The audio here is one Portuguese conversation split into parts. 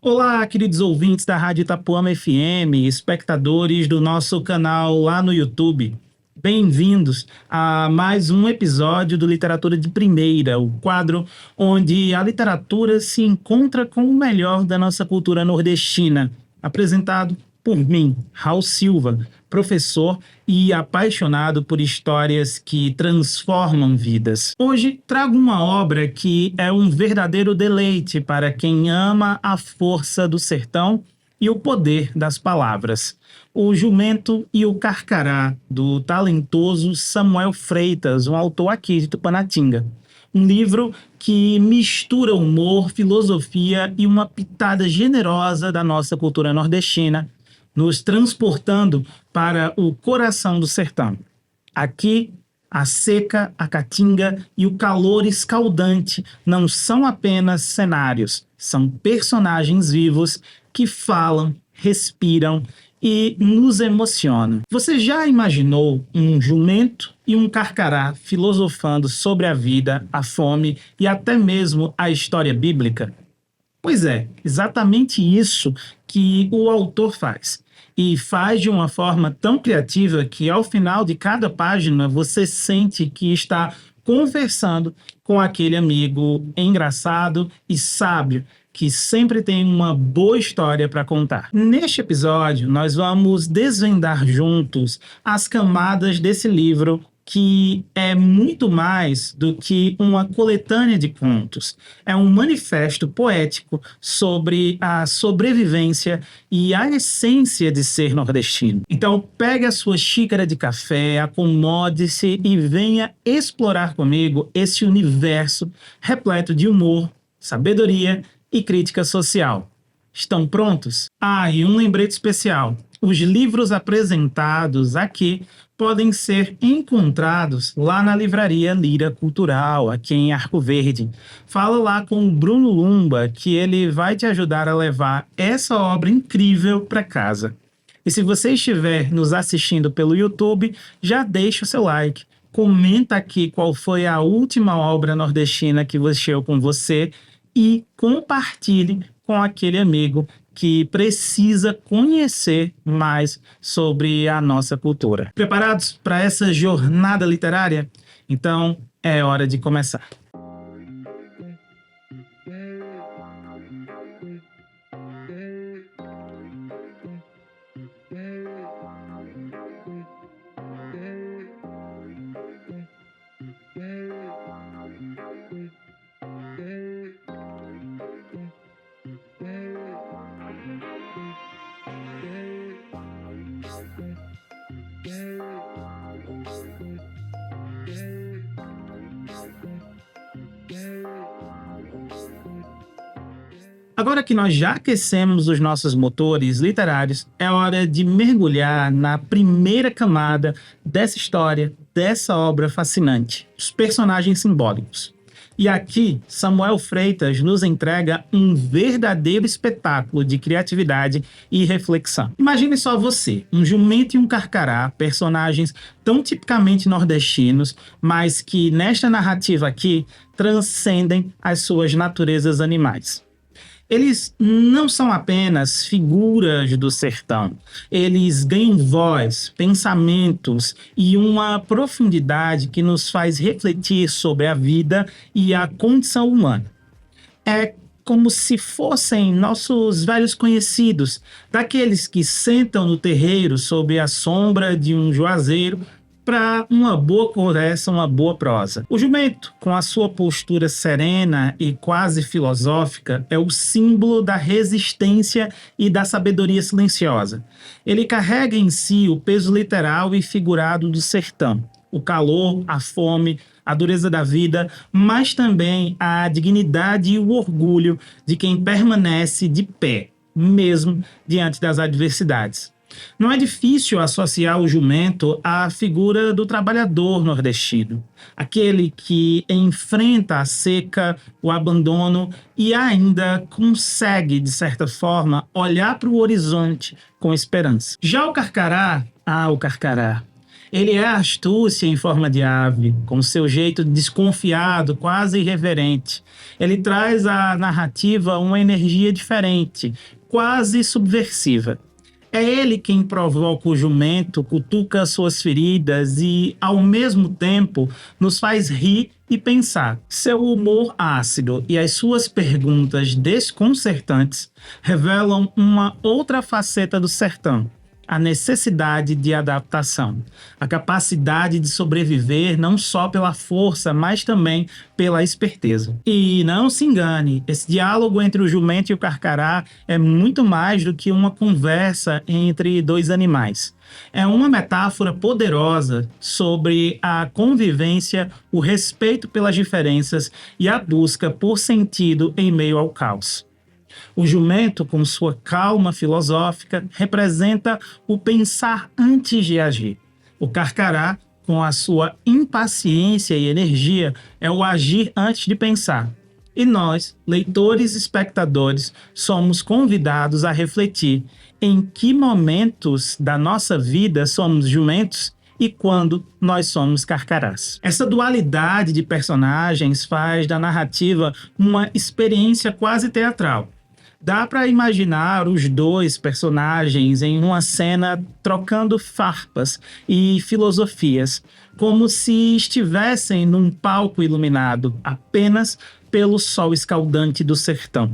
Olá, queridos ouvintes da Rádio Itapuama FM, espectadores do nosso canal lá no YouTube. Bem-vindos a mais um episódio do Literatura de Primeira, o quadro onde a literatura se encontra com o melhor da nossa cultura nordestina, apresentado por mim, Raul Silva, professor e apaixonado por histórias que transformam vidas. Hoje trago uma obra que é um verdadeiro deleite para quem ama a força do sertão e o poder das palavras. O Jumento e o Carcará, do talentoso Samuel Freitas, um autor aqui de Tupanatinga. Um livro que mistura humor, filosofia e uma pitada generosa da nossa cultura nordestina, nos transportando para o coração do sertão. Aqui, a seca, a caatinga e o calor escaldante não são apenas cenários, são personagens vivos que falam, respiram e nos emocionam. Você já imaginou um jumento e um carcará filosofando sobre a vida, a fome e até mesmo a história bíblica? Pois é, exatamente isso que o autor faz. E faz de uma forma tão criativa que ao final de cada página você sente que está conversando com aquele amigo engraçado e sábio que sempre tem uma boa história para contar. Neste episódio, nós vamos desvendar juntos as camadas desse livro, que é muito mais do que uma coletânea de contos. É um manifesto poético sobre a sobrevivência e a essência de ser nordestino. Então, pegue a sua xícara de café, acomode-se e venha explorar comigo esse universo repleto de humor, sabedoria e crítica social. Estão prontos? E um lembrete especial. Os livros apresentados aqui podem ser encontrados lá na Livraria Lira Cultural, aqui em Arco Verde. Fala lá com o Bruno Lumba, que ele vai te ajudar a levar essa obra incrível para casa. E se você estiver nos assistindo pelo YouTube, já deixa o seu like. Comenta aqui qual foi a última obra nordestina que mexeu com você e compartilhe com aquele amigo que precisa conhecer mais sobre a nossa cultura. Preparados para essa jornada literária? Então, é hora de começar. Agora que nós já aquecemos os nossos motores literários, é hora de mergulhar na primeira camada dessa história, dessa obra fascinante, os personagens simbólicos. E aqui, Samuel Freitas nos entrega um verdadeiro espetáculo de criatividade e reflexão. Imagine só você, um jumento e um carcará, personagens tão tipicamente nordestinos, mas que nesta narrativa aqui transcendem as suas naturezas animais. Eles não são apenas figuras do sertão. Eles ganham voz, pensamentos e uma profundidade que nos faz refletir sobre a vida e a condição humana. É como se fossem nossos velhos conhecidos, daqueles que sentam no terreiro sob a sombra de um juazeiro para uma boa conversa, uma boa prosa. O jumento, com a sua postura serena e quase filosófica, é o símbolo da resistência e da sabedoria silenciosa. Ele carrega em si o peso literal e figurado do sertão, o calor, a fome, a dureza da vida, mas também a dignidade e o orgulho de quem permanece de pé, mesmo diante das adversidades. Não é difícil associar o jumento à figura do trabalhador nordestino, aquele que enfrenta a seca, o abandono e ainda consegue, de certa forma, olhar para o horizonte com esperança. Já o carcará, Ele é a astúcia em forma de ave, com seu jeito desconfiado, quase irreverente. Ele traz à narrativa uma energia diferente, quase subversiva. É ele quem provoca o jumento, cutuca suas feridas e, ao mesmo tempo, nos faz rir e pensar. Seu humor ácido e as suas perguntas desconcertantes revelam uma outra faceta do sertão: a necessidade de adaptação, a capacidade de sobreviver não só pela força, mas também pela esperteza. E não se engane, esse diálogo entre o jumento e o carcará é muito mais do que uma conversa entre dois animais. É uma metáfora poderosa sobre a convivência, o respeito pelas diferenças e a busca por sentido em meio ao caos. O jumento, com sua calma filosófica, representa o pensar antes de agir. O carcará, com a sua impaciência e energia, é o agir antes de pensar. E nós, leitores e espectadores, somos convidados a refletir em que momentos da nossa vida somos jumentos e quando nós somos carcarás. Essa dualidade de personagens faz da narrativa uma experiência quase teatral. Dá para imaginar os dois personagens em uma cena trocando farpas e filosofias, como se estivessem num palco iluminado apenas pelo sol escaldante do sertão.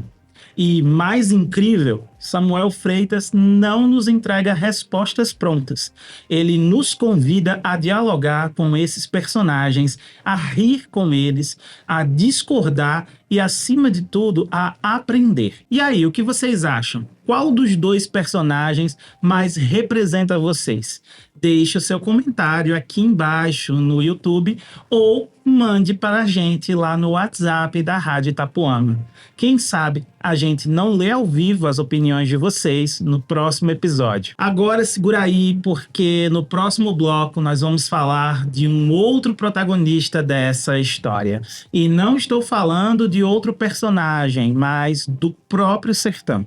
E, mais incrível, Samuel Freitas não nos entrega respostas prontas. Ele nos convida a dialogar com esses personagens, a rir com eles, a discordar e, acima de tudo, a aprender. E aí, o que vocês acham? Qual dos dois personagens mais representa vocês? Deixe o seu comentário aqui embaixo no YouTube ou mande para a gente lá no WhatsApp da Rádio Itapuama. Quem sabe a gente não lê ao vivo as opiniões de vocês no próximo episódio. Agora segura aí, porque no próximo bloco nós vamos falar de um outro protagonista dessa história. E não estou falando de outro personagem, mas do próprio sertão.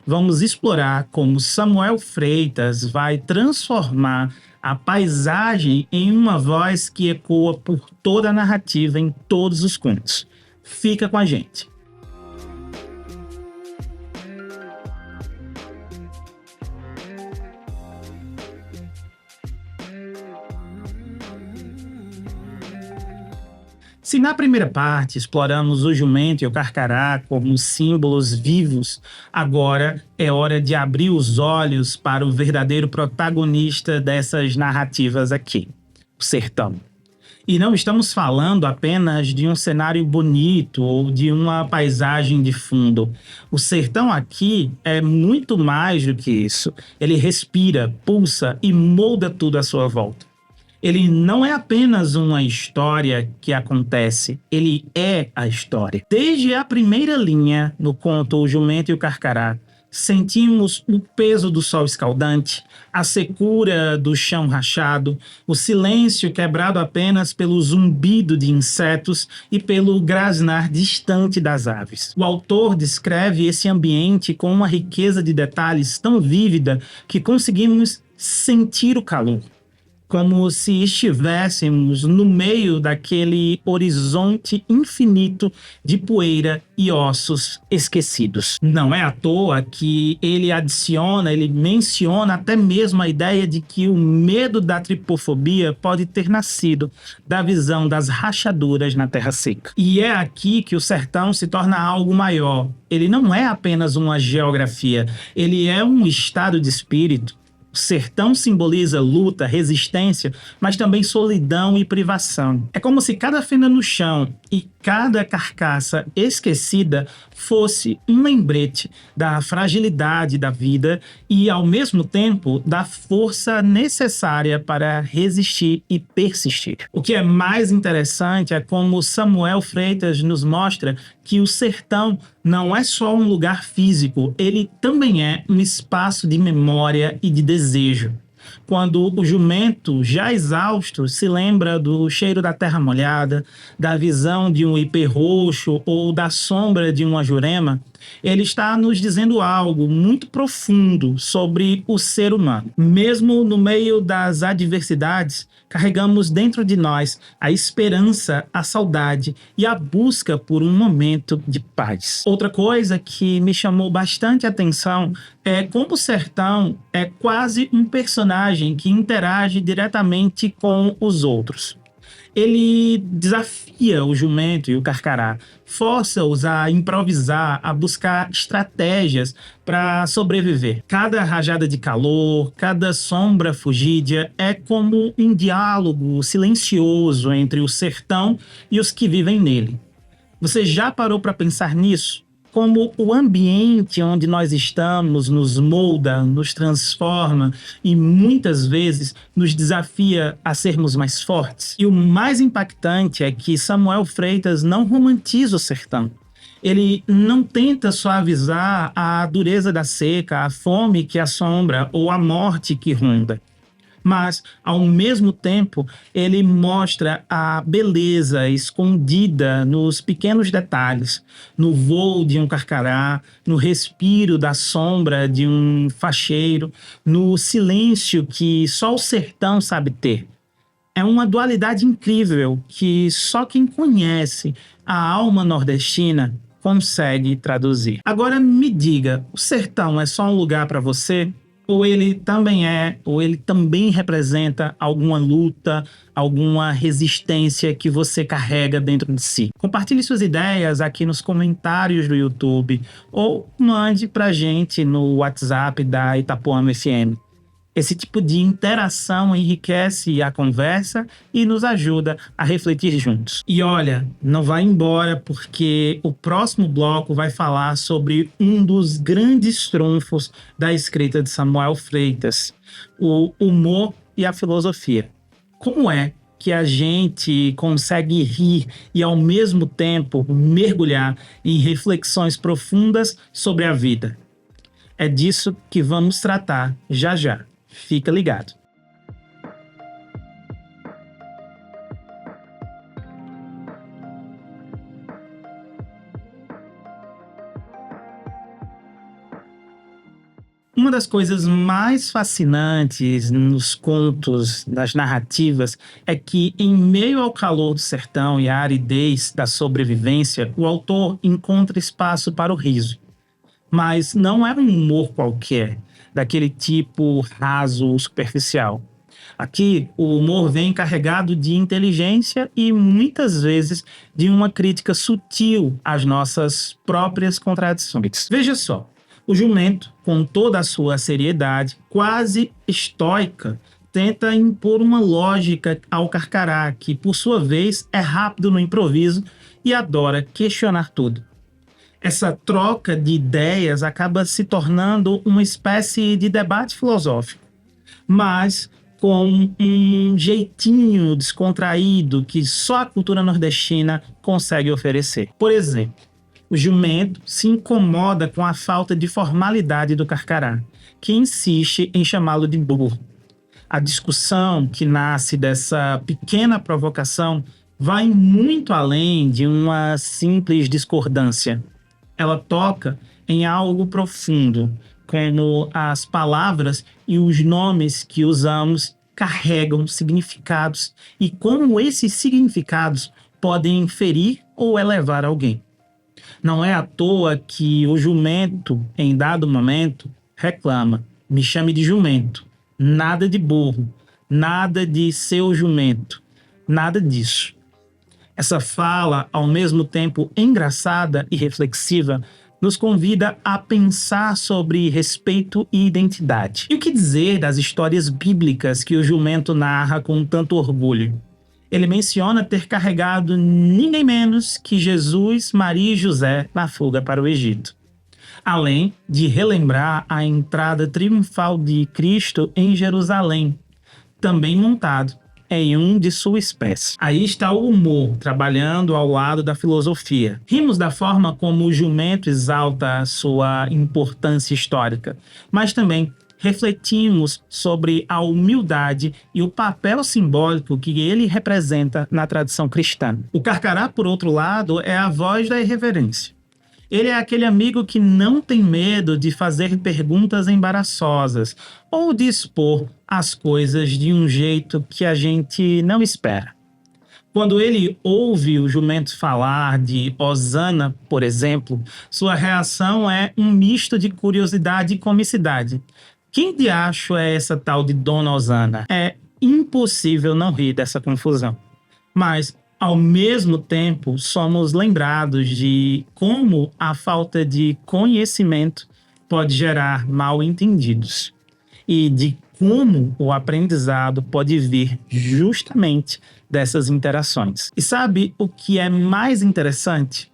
Vamos explorar como Samuel Freitas vai transformar a paisagem em uma voz que ecoa por toda a narrativa em todos os contos. Fica com a gente. Se na primeira parte exploramos o jumento e o carcará como símbolos vivos, agora é hora de abrir os olhos para o verdadeiro protagonista dessas narrativas aqui, o sertão. E não estamos falando apenas de um cenário bonito ou de uma paisagem de fundo. O sertão aqui é muito mais do que isso. Ele respira, pulsa e molda tudo à sua volta. Ele não é apenas uma história que acontece, ele é a história. Desde a primeira linha no conto O Jumento e o Carcará, sentimos o peso do sol escaldante, a secura do chão rachado, o silêncio quebrado apenas pelo zumbido de insetos e pelo grasnar distante das aves. O autor descreve esse ambiente com uma riqueza de detalhes tão vívida que conseguimos sentir o calor, como se estivéssemos no meio daquele horizonte infinito de poeira e ossos esquecidos. Não é à toa que ele menciona até mesmo a ideia de que o medo da tripofobia pode ter nascido da visão das rachaduras na terra seca. E é aqui que o sertão se torna algo maior. Ele não é apenas uma geografia, ele é um estado de espírito. O sertão simboliza luta, resistência, mas também solidão e privação. É como se cada fenda no chão e cada carcaça esquecida fosse um lembrete da fragilidade da vida e, ao mesmo tempo, da força necessária para resistir e persistir. O que é mais interessante é como Samuel Freitas nos mostra que o sertão não é só um lugar físico, ele também é um espaço de memória e de desejo. Quando o jumento, já exausto, se lembra do cheiro da terra molhada, da visão de um ipê roxo ou da sombra de uma jurema, Ele está nos dizendo algo muito profundo sobre o ser humano. Mesmo no meio das adversidades, carregamos dentro de nós a esperança, a saudade e a busca por um momento de paz. Outra coisa que me chamou bastante atenção é como o sertão é quase um personagem que interage diretamente com os outros. Ele desafia o jumento e o carcará, força-os a improvisar, a buscar estratégias para sobreviver. Cada rajada de calor, cada sombra fugídia é como um diálogo silencioso entre o sertão e os que vivem nele. Você já parou para pensar nisso? Como o ambiente onde nós estamos nos molda, nos transforma e muitas vezes nos desafia a sermos mais fortes. E o mais impactante é que Samuel Freitas não romantiza o sertão. Ele não tenta suavizar a dureza da seca, a fome que assombra ou a morte que ronda. Mas, ao mesmo tempo, ele mostra a beleza escondida nos pequenos detalhes, no voo de um carcará, no respiro da sombra de um facheiro, no silêncio que só o sertão sabe ter. É uma dualidade incrível que só quem conhece a alma nordestina consegue traduzir. Agora me diga, o sertão é só um lugar para você? Ou ele também representa alguma luta, alguma resistência que você carrega dentro de si? Compartilhe suas ideias aqui nos comentários do YouTube ou mande pra gente no WhatsApp da Itapuama FM. Esse tipo de interação enriquece a conversa e nos ajuda a refletir juntos. E olha, não vai embora porque o próximo bloco vai falar sobre um dos grandes trunfos da escrita de Samuel Freitas, o humor e a filosofia. Como é que a gente consegue rir e, ao mesmo tempo, mergulhar em reflexões profundas sobre a vida? É disso que vamos tratar já já. Fica ligado. Uma das coisas mais fascinantes nos contos, nas narrativas, é que, em meio ao calor do sertão e à aridez da sobrevivência, o autor encontra espaço para o riso. Mas não é um humor qualquer, daquele tipo raso ou superficial. Aqui, o humor vem carregado de inteligência e, muitas vezes, de uma crítica sutil às nossas próprias contradições. Veja só, o jumento, com toda a sua seriedade, quase estoica, tenta impor uma lógica ao carcará, que, por sua vez, é rápido no improviso e adora questionar tudo. Essa troca de ideias acaba se tornando uma espécie de debate filosófico, mas com um jeitinho descontraído que só a cultura nordestina consegue oferecer. Por exemplo, o jumento se incomoda com a falta de formalidade do carcará, que insiste em chamá-lo de burro. A discussão que nasce dessa pequena provocação vai muito além de uma simples discordância. Ela toca em algo profundo, como as palavras e os nomes que usamos carregam significados e como esses significados podem ferir ou elevar alguém. Não é à toa que o jumento, em dado momento, reclama: me chame de jumento, nada de burro, nada de seu jumento, nada disso. Essa fala, ao mesmo tempo engraçada e reflexiva, nos convida a pensar sobre respeito e identidade. E o que dizer das histórias bíblicas que o jumento narra com tanto orgulho? Ele menciona ter carregado ninguém menos que Jesus, Maria e José na fuga para o Egito. Além de relembrar a entrada triunfal de Cristo em Jerusalém, também montado em um de sua espécie. Aí está o humor, trabalhando ao lado da filosofia. Rimos da forma como o jumento exalta a sua importância histórica, mas também refletimos sobre a humildade e o papel simbólico que ele representa na tradição cristã. O carcará, por outro lado, é a voz da irreverência. Ele é aquele amigo que não tem medo de fazer perguntas embaraçosas ou de expor as coisas de um jeito que a gente não espera. Quando ele ouve o jumento falar de Osana, por exemplo, sua reação é um misto de curiosidade e comicidade. Quem de acho é essa tal de Dona Osana? É impossível não rir dessa confusão. Mas, ao mesmo tempo, somos lembrados de como a falta de conhecimento pode gerar mal-entendidos e de como o aprendizado pode vir justamente dessas interações. E sabe o que é mais interessante?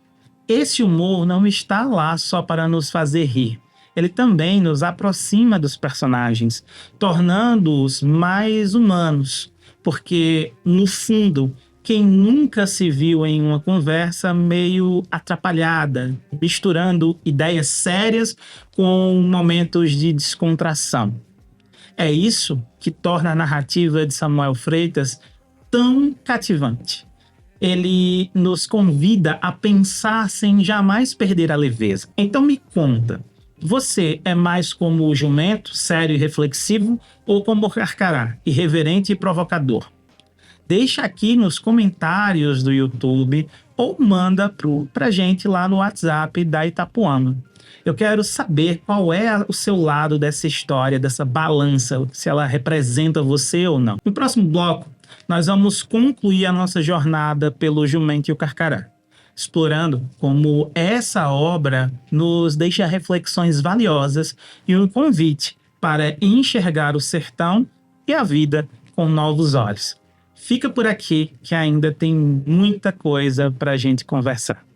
Esse humor não está lá só para nos fazer rir. Ele também nos aproxima dos personagens, tornando-os mais humanos, porque, no fundo, quem nunca se viu em uma conversa meio atrapalhada, misturando ideias sérias com momentos de descontração? É isso que torna a narrativa de Samuel Freitas tão cativante. Ele nos convida a pensar sem jamais perder a leveza. Então me conta, você é mais como o jumento, sério e reflexivo, ou como o Carcará, irreverente e provocador? Deixa aqui nos comentários do YouTube ou manda pra gente lá no WhatsApp da Itapuama. Eu quero saber qual é o seu lado dessa história, dessa balança, se ela representa você ou não. No próximo bloco, nós vamos concluir a nossa jornada pelo Jumento e o Carcará, explorando como essa obra nos deixa reflexões valiosas e um convite para enxergar o sertão e a vida com novos olhos. Fica por aqui que ainda tem muita coisa para a gente conversar.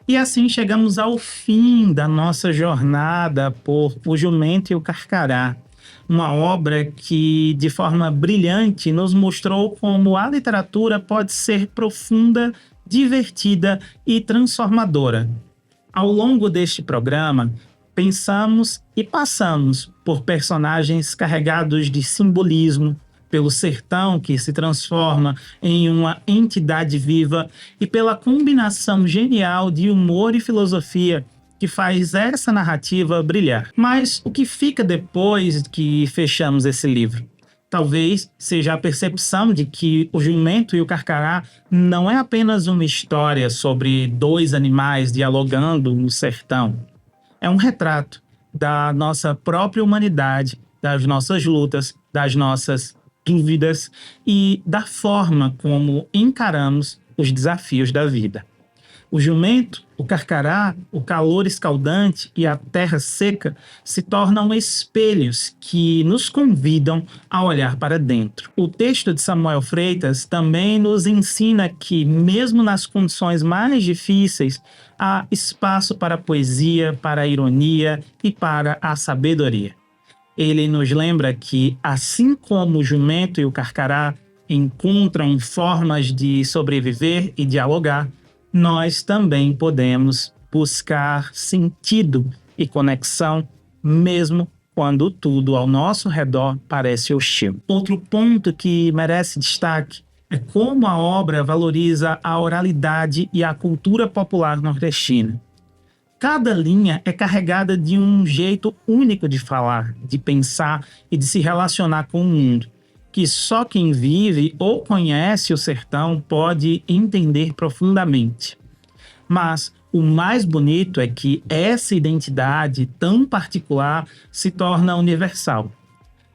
E assim chegamos ao fim da nossa jornada por O Jumento e o Carcará, uma obra que, de forma brilhante, nos mostrou como a literatura pode ser profunda, divertida e transformadora. Ao longo deste programa, pensamos e passamos por personagens carregados de simbolismo, pelo sertão que se transforma em uma entidade viva e pela combinação genial de humor e filosofia que faz essa narrativa brilhar. Mas o que fica depois que fechamos esse livro? Talvez seja a percepção de que O Jumento e o Carcará não é apenas uma história sobre dois animais dialogando no sertão. É um retrato da nossa própria humanidade, das nossas lutas, das nossas dúvidas e da forma como encaramos os desafios da vida. O jumento, o carcará, o calor escaldante e a terra seca se tornam espelhos que nos convidam a olhar para dentro. O texto de Samuel Freitas também nos ensina que, mesmo nas condições mais difíceis, há espaço para a poesia, para a ironia e para a sabedoria. Ele nos lembra que, assim como o jumento e o carcará encontram formas de sobreviver e dialogar, nós também podemos buscar sentido e conexão, mesmo quando tudo ao nosso redor parece hostil. Outro ponto que merece destaque é como a obra valoriza a oralidade e a cultura popular nordestina. Cada linha é carregada de um jeito único de falar, de pensar e de se relacionar com o mundo, que só quem vive ou conhece o sertão pode entender profundamente. Mas o mais bonito é que essa identidade tão particular se torna universal.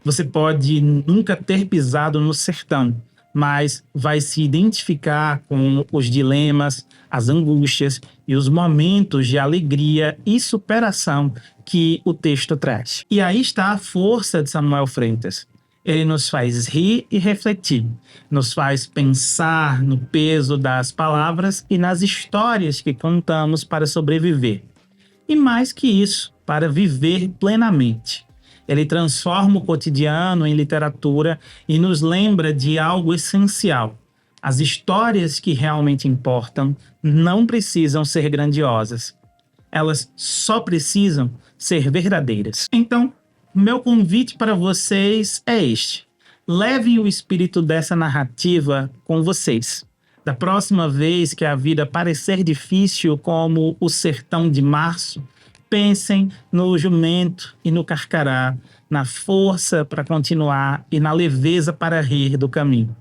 Você pode nunca ter pisado no sertão, mas vai se identificar com os dilemas, as angústias e os momentos de alegria e superação que o texto traz. E aí está a força de Samuel Freitas. Ele nos faz rir e refletir, nos faz pensar no peso das palavras e nas histórias que contamos para sobreviver. E mais que isso, para viver plenamente. Ele transforma o cotidiano em literatura e nos lembra de algo essencial. As histórias que realmente importam não precisam ser grandiosas. Elas só precisam ser verdadeiras. Então, Meu convite para vocês é este: levem o espírito dessa narrativa com vocês. Da próxima vez que a vida parecer difícil como o sertão de março, pensem no jumento e no carcará, na força para continuar e na leveza para rir do caminho.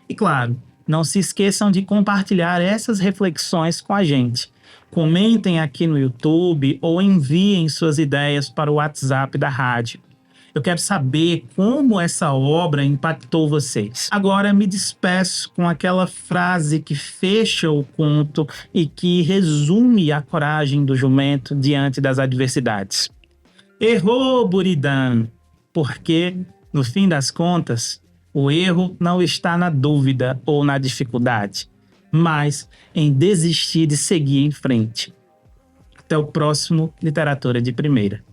E claro, não se esqueçam de compartilhar essas reflexões com a gente. Comentem aqui no YouTube ou enviem suas ideias para o WhatsApp da rádio. Eu quero saber como essa obra impactou vocês. Agora me despeço com aquela frase que fecha o conto e que resume a coragem do jumento diante das adversidades. Errou, Buridan, porque, no fim das contas, o erro não está na dúvida ou na dificuldade, mas em desistir de seguir em frente. Até o próximo Literatura de Primeira.